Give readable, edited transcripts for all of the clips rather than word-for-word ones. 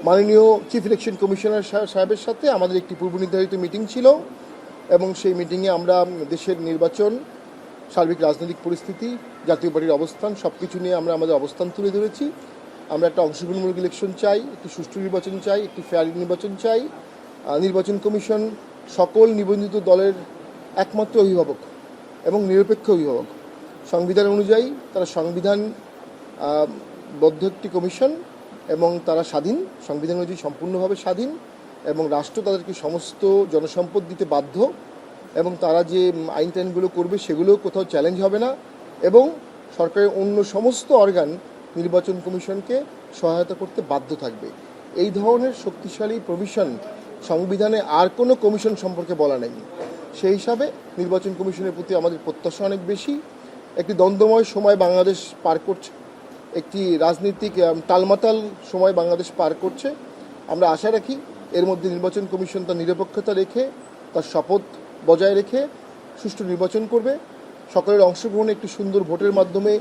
মাননীয় chief election commissioner সাহেবের সাথে আমাদের একটি পূর্বনির্ধারিত মিটিং ছিল এবং সেই মিটিংয়ে আমরা দেশের নির্বাচন, সার্বিক রাজনৈতিক পরিস্থিতি, জাতীয় পার্টির অবস্থান সব কিছু নিয়ে আমরা আমাদের অবস্থান তুলে ধরেছি। আমরা একটা অংশগ্রহণমূলক ইলেকশন চাই, একটি সুষ্ঠু নির্বাচন চাই, একটি ফেয়ার নির্বাচন চাই। নির্বাচন কমিশন সকল নিবন্ধিত দলের একমাত্র অভিভাবক এবং নিরপেক্ষ অভিভাবক। সংবিধান অনুযায়ী তারা সংবিধান বদ্ধ একটি কমিশন এবং তারা স্বাধীন, সংবিধান অনুযায়ী সম্পূর্ণভাবে স্বাধীন এবং রাষ্ট্র তাদেরকে সমস্ত জনসম্পদ দিতে বাধ্য এবং তারা যে আইন টাইনগুলো করবে সেগুলোও কোথাও চ্যালেঞ্জ হবে না এবং সরকারের অন্য সমস্ত অর্গান নির্বাচন কমিশনকে সহায়তা করতে বাধ্য থাকবে। এই ধরনের শক্তিশালী প্রভিশন সংবিধানে আর কোনো কমিশন সম্পর্কে বলা নেই। সেই হিসাবে নির্বাচন কমিশনের প্রতি আমাদের প্রত্যাশা অনেক বেশি। একটি দ্বন্দ্বময় সময় বাংলাদেশ পার করছে, একটি রাজনৈতিক টালমাটাল সময় বাংলাদেশ পার করছে। আমরা আশা রাখি এর মধ্যে নির্বাচন কমিশন তার নিরপেক্ষতা রেখে, তার শপথ বজায় রেখে সুষ্ঠু নির্বাচন করবে। সকলের অংশগ্রহণে একটি সুন্দর ভোটের মাধ্যমে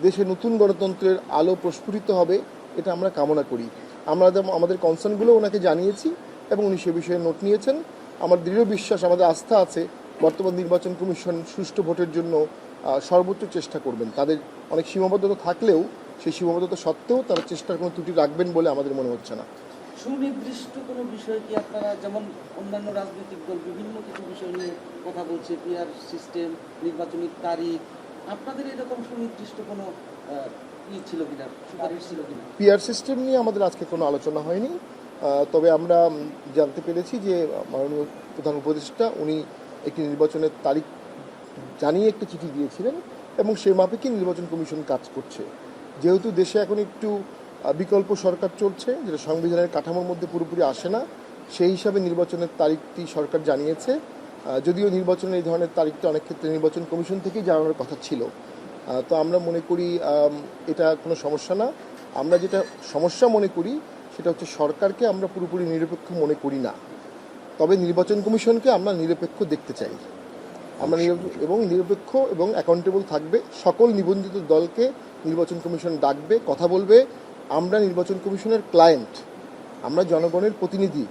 দেশে নতুন গণতন্ত্রের আলো প্রস্ফুটিত হবে, এটা আমরা কামনা করি। আমরা আমাদের কনসার্নগুলো ওনাকে জানিয়েছি এবং উনি সে বিষয়ে নোট নিয়েছেন। আমার দৃঢ় বিশ্বাস, আমাদের আস্থা আছে বর্তমান নির্বাচন কমিশন সুষ্ঠু ভোটের জন্য সর্বোচ্চ চেষ্টা করবেন। তাদের অনেক সীমাবদ্ধতা থাকলেও সেই সীমাবদ্ধতা সত্ত্বেও তারা চেষ্টার কোনো ত্রুটি রাখবেন বলে আমাদের মনে হচ্ছে না। সুনির্দিষ্ট কোনো বিষয় কি আপনারা, যেমন অন্যান্য রাজনৈতিক দল বিভিন্ন কিছু বিষয় নিয়ে কথা বলছে, পিআর সিস্টেম, নির্বাচনী তারিখ, আপনাদের এরকম সুনির্দিষ্ট কোনো ছিল কিনা, সুপারিশ ছিল কিনা? পিআর সিস্টেম নিয়ে আমাদের আজকে কোনো আলোচনা হয়নি, তবে আমরা জানতে পেরেছি যে মাননীয় প্রধান উপদেষ্টা উনি একটি নির্বাচনের তারিখ জানিয়ে একটি চিঠি দিয়েছিলেন এবং সে মাফিকই নির্বাচন কমিশন কাজ করছে। যেহেতু দেশে এখন একটু বিকল্প সরকার চলছে, যেটা সংবিধানের কাঠামোর মধ্যে পুরোপুরি আসে না, সেই হিসাবে নির্বাচনের তারিখটি সরকার জানিয়েছে। যদিও নির্বাচনের এই ধরনের তারিখটা অনেক ক্ষেত্রে নির্বাচন কমিশন থেকেই জানানোর কথা ছিল। তো আমরা মনে করি এটা কোনো সমস্যা না। আমরা যেটা সমস্যা মনে করি সেটা হচ্ছে সরকারকে আমরা পুরোপুরি নিরপেক্ষ মনে করি না, তবে নির্বাচন কমিশনকে আমরা নিরপেক্ষ দেখতে চাই। আমরা নিরপেক্ষ এবং অ্যাকাউন্টেবল থাকবে। সকল নিবন্ধিত দলকে নির্বাচন কমিশন ডাকবে, কথা বলবে। আমরা নির্বাচন কমিশনের ক্লায়েন্ট, আমরা জনগণের প্রতিনিধি।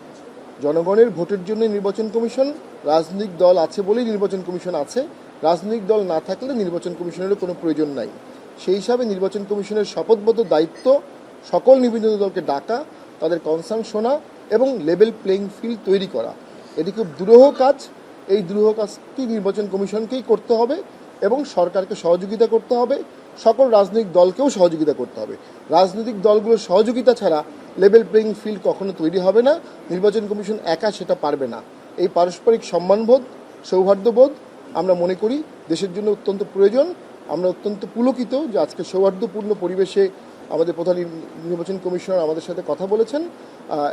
জনগণের ভোটের জন্য নির্বাচন কমিশন, রাজনৈতিক দল আছে বলেই নির্বাচন কমিশন আছে। রাজনৈতিক দল না থাকলে নির্বাচন কমিশনেরও কোনো প্রয়োজন নাই। সেই হিসাবে নির্বাচন কমিশনের শপথবদ্ধ দায়িত্ব সকল নিবন্ধিত দলকে ডাকা, তাদের কনসার্ন শোনা এবং লেভেল প্লেইং ফিল্ড তৈরি করা। এটি খুব দুরূহ কাজ। এই দুরূহ কাজটি নির্বাচন কমিশনকেই করতে হবে এবং সরকারকে সহযোগিতা করতে হবে, সকল রাজনৈতিক দলকেও সহযোগিতা করতে হবে। রাজনৈতিক দলগুলোর সহযোগিতা ছাড়া লেভেল প্লেইং ফিল্ড কখনো তৈরি হবে না। নির্বাচন কমিশন একা সেটা পারবে না। এই পারস্পরিক সম্মানবোধ, সৌহার্দ্যবোধ আমরা মনে করি দেশের জন্য অত্যন্ত প্রয়োজন। আমরা অত্যন্ত পুলকিত যে আজকে সৌহার্দ্যপূর্ণ পরিবেশে আমাদের প্রধান নির্বাচন কমিশনার আমাদের সাথে কথা বলেছেন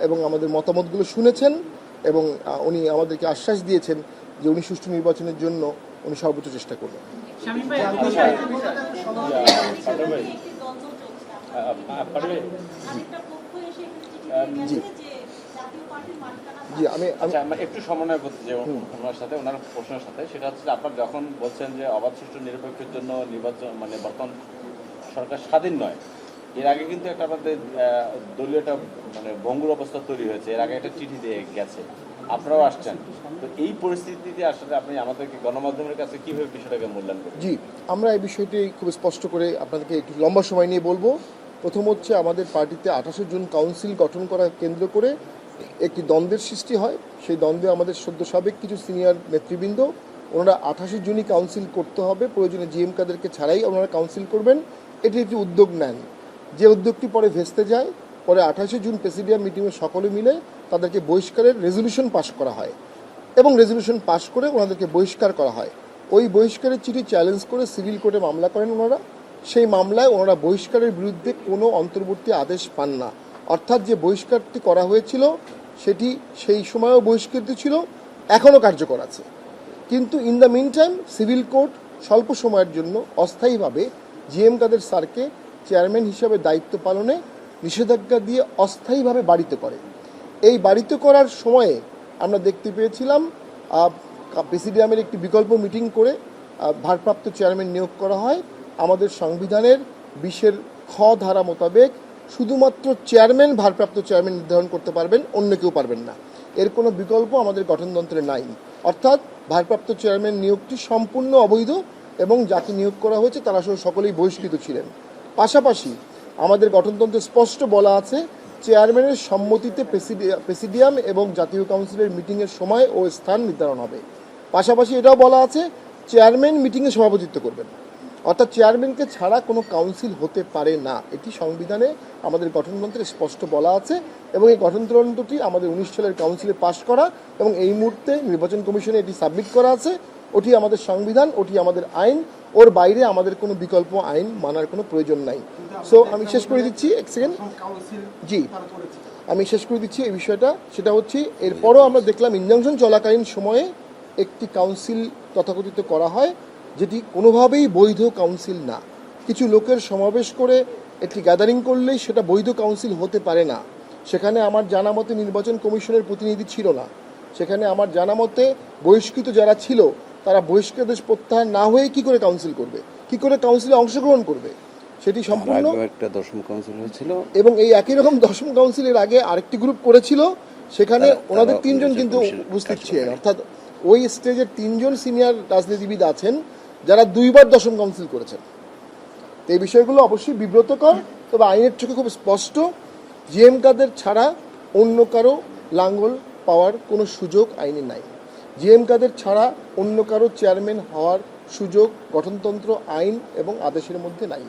এবং আমাদের মতামতগুলো শুনেছেন এবং উনি আমাদেরকে আশ্বাস দিয়েছেন যে উনি সুষ্ঠু নির্বাচনের জন্য উনি সর্বোচ্চ চেষ্টা করবেন। জি, আমি একটু সমন্বয় করতে চাই ওনার সাথে, ওনার প্রশ্নের সাথে। সেটা হচ্ছে আপনার যখন বলছেন যে অবাধ সুষ্ঠু নিরপেক্ষের জন্য নির্বাচন মানে বর্তমান সরকার স্বাধীন নয়, এর আগে কিন্তু একটা আমাদের দলীয় একটা মানে ভঙ্গুর অবস্থা তৈরি হয়েছে। এর আগে একটা চিঠি দিয়ে গেছে, আপনারাও আসছেন। তো এই পরিস্থিতিতে আসলে আপনি আমাদেরকে গণমাধ্যমের কাছে কীভাবে বিষয়টাকে মূল্যায়ন করেন? জি, আমরা এই বিষয়টি খুব স্পষ্ট করে আপনাদেরকে একটু লম্বা সময় নিয়ে বলবো। প্রথম হচ্ছে আমাদের পার্টিতে 28 জন কাউন্সিল গঠন করা কেন্দ্র করে একটি দ্বন্দ্বের সৃষ্টি হয়। সেই দ্বন্দ্বে আমাদের সদ্য সাবেক কিছু সিনিয়র নেতৃবৃন্দ ওনারা 28 জনই কাউন্সিল করতে হবে, প্রয়োজনে জিএম কাদেরকে ছাড়াই ওনারা কাউন্সিল করবেন, এটি একটি উদ্যোগ নেন। যে উদ্যোগটি পরে ভেস্তে যায়, পরে 28 জুন প্রেসিডিয়াম মিটিংয়ে সকলে মিলে তাদেরকে বহিষ্কারের রেজলিউশন পাস করা হয় এবং রেজলিউশন পাস করে ওনাদেরকে বহিষ্কার করা হয়। ওই বহিষ্কারের চিঠি চ্যালেঞ্জ করে সিভিল কোর্টে মামলা করেন ওনারা। সেই মামলায় ওনারা বহিষ্কারের বিরুদ্ধে কোনো অন্তর্বর্তী আদেশ পান না। অর্থাৎ যে বহিষ্কারটি করা হয়েছিল সেটি সেই সময়ও বহিষ্কৃত ছিল, এখনও কার্যকর আছে। কিন্তু in the meantime civil court স্বল্প সময়ের জন্য অস্থায়ীভাবে জিএম কাদের স্যারকে চেয়ারম্যান হিসাবে দায়িত্ব পালনে নিষেধাজ্ঞা দিয়ে অস্থায়ীভাবে বাড়িতে করে। এই বাড়িতে করার সময়ে আমরা দেখতে পেয়েছিলাম প্রেসিডিয়ামের একটি বিকল্প মিটিং করে ভারপ্রাপ্ত চেয়ারম্যান নিয়োগ করা হয়। আমাদের সংবিধানের 20 ধারা মোতাবেক শুধুমাত্র চেয়ারম্যান, ভারপ্রাপ্ত চেয়ারম্যান নির্ধারণ করতে পারবেন, অন্য কেউ পারবেন না। এর কোনো বিকল্প আমাদের গঠনতন্ত্রে নাই। অর্থাৎ ভারপ্রাপ্ত চেয়ারম্যান নিয়োগটি সম্পূর্ণ অবৈধ এবং যাকে নিয়োগ করা হয়েছে তারা সহ সকলেই বহিষ্কৃত ছিলেন। পাশাপাশি আমাদের গঠনতন্ত্রে স্পষ্ট বলা আছে চেয়ারম্যানের সম্মতিতে প্রেসিডিয়াম এবং জাতীয় কাউন্সিলের মিটিংয়ের সময় ও স্থান নির্ধারণ হবে। পাশাপাশি এটাও বলা আছে চেয়ারম্যান মিটিংয়ে সভাপতিত্ব করবেন। অর্থাৎ চেয়ারম্যানকে ছাড়া কোনো কাউন্সিল হতে পারে না, এটি সংবিধানে আমাদের গঠনতন্ত্রে স্পষ্ট বলা আছে এবং এই গঠনতন্ত্রটি আমাদের 19 সালের কাউন্সিলে পাশ করা এবং এই মুহূর্তে নির্বাচন কমিশনে এটি সাবমিট করা আছে। ওটি আমাদের সংবিধান, ওটি আমাদের আইন, ওর বাইরে আমাদের কোনো বিকল্প আইন মানার কোনো প্রয়োজন নাই। সো আমি শেষ করে দিচ্ছি, এক সেকেন্ড, জি আমি শেষ করে দিচ্ছি এই বিষয়টা। সেটা হচ্ছে এরপরও আমরা দেখলাম ইনজাংশন চলাকালীন সময়ে একটি কাউন্সিল তথাকথিত করা হয় যেটি কোনোভাবেই বৈধ কাউন্সিল না। কিছু লোকের সমাবেশ করে একটি গ্যাদারিং করলেই সেটা বৈধ কাউন্সিল হতে পারে না। সেখানে আমার জানা মতে নির্বাচন কমিশনের প্রতিনিধি ছিল না, সেখানে আমার জানা মতে বহিষ্কৃত যারা ছিল তারা বহিষ্কৃতাদেশ প্রত্যাহার না হয়ে কি করে কাউন্সিল করবে, কি করে কাউন্সিলে অংশগ্রহণ করবে, সেটি সম্পূর্ণ একটা দশম কাউন্সিল হয়েছিল এবং এই একই রকম দশম কাউন্সিলের আগে আরেকটি গ্রুপ করেছিল, সেখানে ওনাদের 3 জন কিন্তু উপস্থিত ছিলেন। অর্থাৎ ওই স্টেজের 3 জন সিনিয়র রাজনীতিবিদ আছেন যারা 2 বার দশম কাউন্সিল করেছেন। তো এই বিষয়গুলো অবশ্যই বিব্রতকর, তবে আইনের চোখে খুব স্পষ্ট জিএম কাদের ছাড়া অন্য কারো লাঙ্গল পাওয়ার কোনো সুযোগ আইনে নাই। জিএম কাদের ছাড়া অন্য কারো চেয়ারম্যান হওয়ার সুযোগ গঠনতন্ত্র, আইন এবং আদেশের মধ্যে নাই।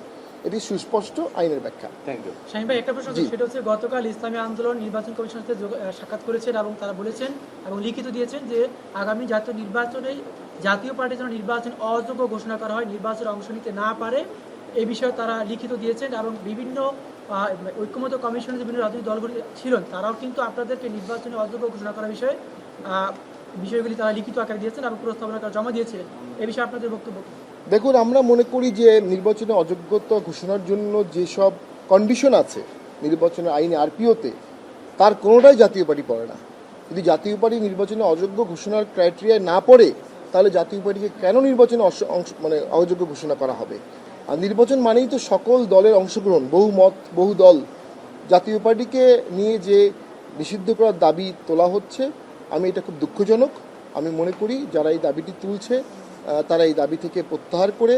এটি সুস্পষ্ট আইনের ব্যাখ্যা। Thank you. শাহিন ভাই, একটা প্রশ্ন আছে, সেটা হচ্ছে গতকাল ইসলামী আন্দোলন নির্বাচন কমিশনের সাথে সাক্ষাৎ করেছেন এবং তারা বলেছেন এবং লিখিত দিয়েছেন যে আগামী জাতীয় নির্বাচনে জাতীয় পার্টির জন্য নির্বাচন অযোগ্য ঘোষণা করা হয়, নির্বাচনে অংশ নিতে না পারে, এই বিষয়ে তারা লিখিত দিয়েছেন এবং বিভিন্ন ঐক্যমত্য কমিশনের যে বিভিন্ন রাজনৈতিক দলগুলি ছিলেন তারাও কিন্তু আপনাদেরকে নির্বাচনে অযোগ্য ঘোষণা করার বিষয়গুলি তারা লিখিত আকারে দিয়েছেন এবং প্রস্তাবনা জমা দিয়েছিলেন। এই বিষয়ে আপনাদের বক্তব্য কি? দেখুন, আমরা মনে করি যে নির্বাচনে অযোগ্যতা ঘোষণার জন্য যেসব কন্ডিশন আছে নির্বাচনের আইনে আরপিওতে, তার কোনোটাই জাতীয় পার্টি পড়ে না। যদি জাতীয় পার্টি নির্বাচনে অযোগ্য ঘোষণার ক্রাইটেরিয়ায় না পড়ে তাহলে জাতীয় পার্টিকে কেন নির্বাচনে অযোগ্য ঘোষণা করা হবে? আর নির্বাচন মানেই তো সকল দলের অংশগ্রহণ, বহু মত বহু দল। জাতীয় পার্টিকে নিয়ে যে নিষিদ্ধ করার দাবি তোলা হচ্ছে, আমি এটা খুব দুঃখজনক। আমি মনে করি যারা এই দাবিটি তুলছে তারা এই দাবি থেকে প্রত্যাহার করে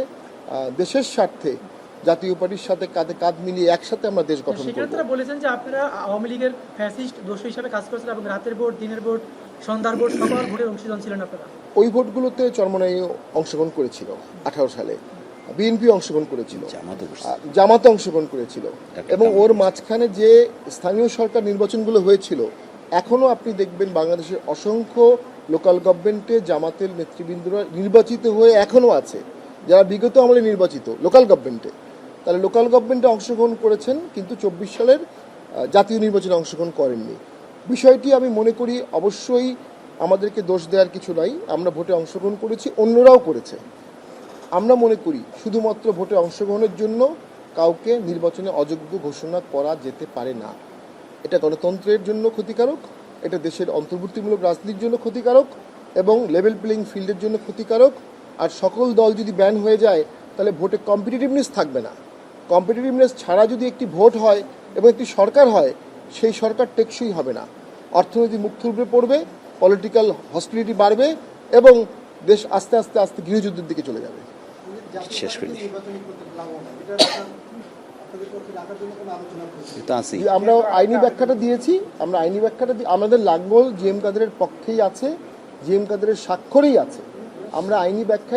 দেশের স্বার্থে জাতীয় পার্টির সাথে কাঁধে কাঁধ মিলিয়ে একসাথে আমরা দেশ গঠন সেখানে করব। তারা বলেছেন যে আপনারা আওয়ামী লীগের ফ্যাসিস্ট দোষী হিসাবে কাজ করেছেন এবং রাতের ভোট, দিনের ভোট, সন্ধ্যার ভোট সকল ভোটের অংশীদার ছিলেন আপনারা। ওই ভোটগুলোতে চরমনাই অংশগ্রহণ করেছিল 18 সালে, বিএনপি অংশগ্রহণ করেছিল, জামাত অংশগ্রহণ করেছিল এবং ওর মাঝখানে যে স্থানীয় সরকার নির্বাচনগুলো হয়েছিল, এখনও আপনি দেখবেন বাংলাদেশের অসংখ্য লোকাল গভর্নমেন্টে জামাতের নেতৃবৃন্দরা নির্বাচিত হয়ে এখনও আছে, যারা বিগত আমলে নির্বাচিত লোকাল গভর্নমেন্টে। তাহলে লোকাল গভর্নমেন্টে অংশগ্রহণ করেছেন কিন্তু 24 সালের জাতীয় নির্বাচনে অংশগ্রহণ করেননি। বিষয়টি আমি মনে করি অবশ্যই আমাদেরকে দোষ দেওয়ার কিছু নাই। আমরা ভোটে অংশগ্রহণ করেছি, অন্যরাও করেছে। আমরা মনে করি শুধুমাত্র ভোটে অংশগ্রহণের জন্য কাউকে নির্বাচনে অযোগ্য ঘোষণা করা যেতে পারে না। এটা গণতন্ত্রের জন্য ক্ষতিকারক, এটা দেশের অন্তর্বর্তীমূলক রাজনীতির জন্য ক্ষতিকারক এবং লেভেল প্লেইং ফিল্ডের জন্য ক্ষতিকারক। আর সকল দল যদি ব্যান হয়ে যায় তাহলে ভোটে কম্পিটিটিভনেস থাকবে না। কম্পিটিটিভনেস ছাড়া যদি একটি ভোট হয় এবং একটি সরকার হয়, সেই সরকার টেকসই হবে না। অর্থনীতি মুখ থুবড়ে পড়বে, পলিটিক্যাল হস্টিলিটি বাড়বে এবং দেশ আস্তে আস্তে আস্তে গৃহযুদ্ধের দিকে চলে যাবে। শেষ করি আমরা আইনি ব্যাখ্যাটা দিয়েছি, আমাদের লাঙ্গল জিএম কাদেরের পক্ষেই আছে, জিএম কাদেরের স্বাক্ষরেই আছে। আমরা আইনি ব্যাখ্যা